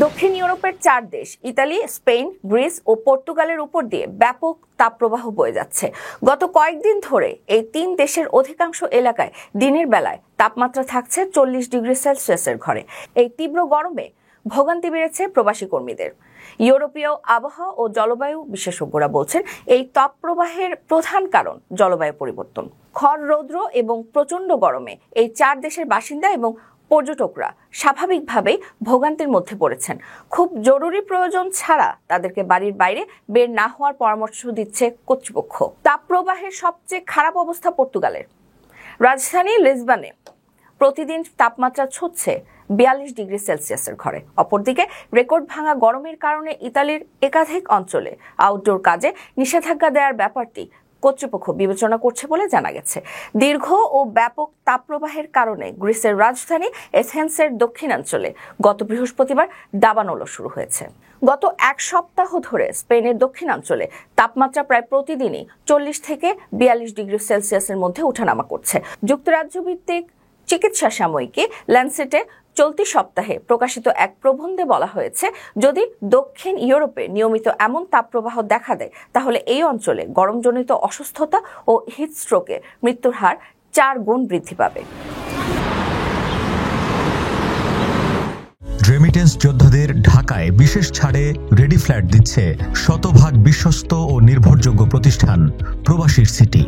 দক্ষিণ ইউরোপের 4 দেশ ইতালি, স্পেন, গ্রিস ও পর্তুগালের উপর দিয়ে ব্যাপক তাপপ্রবাহ বয়ে যাচ্ছে। গত কয়েকদিন ধরে এই 3 দেশের অধিকাংশ এলাকায় দিনের বেলায় তাপমাত্রা থাকছে 40 ডিগ্রি সেলসিয়াসের ঘরে। এই তীব্র গরমে ভোগান্তি বেড়েছে প্রবাসী কর্মীদের। ইউরোপীয় আবহাওয়া ও জলবায়ু বিশেষজ্ঞরা বলছেন, এই তাপপ্রবাহের প্রধান কারণ জলবায়ু পরিবর্তন। খর রৌদ্র এবং প্রচণ্ড গরমে এই 4 দেশের বাসিন্দা এবং পর্যটকরা স্বাভাবিকভাবেই ভোগান্তির মধ্যে পড়েছেন। খুব জরুরি প্রয়োজন ছাড়া তাদেরকে বাড়ির বাইরে বের না হওয়ার পরামর্শ দিচ্ছে কর্তৃপক্ষ। তাপপ্রবাহের সবচেয়ে খারাপ অবস্থা পর্তুগালের। রাজধানী লিসবনে প্রতিদিন তাপমাত্রা ছুঁচ্ছে 42 ডিগ্রি সেলসিয়াসের ঘরে। অপরদিকে রেকর্ড ভাঙা গরমের কারণে ইতালির একাধিক অঞ্চলে আউটডোর কাজে নিষেধাজ্ঞা দেওয়ার ব্যাপারটি কর্তৃপক্ষ বিবেচনা করছে বলে জানা গেছে। দীর্ঘ ও ব্যাপক তাপপ্রবাহের কারণে গ্রিসের রাজধানী এথেন্সের দক্ষিণাঞ্চলে গত বৃহস্পতিবার দাবানল শুরু হয়েছে। গত 1 সপ্তাহ ধরে স্পেনের দক্ষিণাঞ্চলে তাপমাত্রা প্রায় প্রতিদিনই 40 থেকে 42 ডিগ্রি সেলসিয়াসের মধ্যে ওঠানামা করছে। যুক্তরাজ্য ভিত্তিক চিকিৎসা সাময়িকী ল্যান্সেটে চলতি সপ্তাহে প্রকাশিত এক প্রবন্ধে বলা হয়েছে, যদি দক্ষিণ ইউরোপে নিয়মিত এমন তাপপ্রবাহ দেখা দেয় তাহলে এই অঞ্চলে গরমজনিত অসুস্থতা ও হিটস্ট্রোকে মৃত্যুর হার 4 গুণ বৃদ্ধি পাবে। রেমিটেন্স যোদ্ধাদের ঢাকায় বিশেষ ছাড়ে রেডি ফ্ল্যাট দিচ্ছে শতভাগ বিশ্বস্ত ও নির্ভরযোগ্য প্রতিষ্ঠান প্রবাসীর সিটি।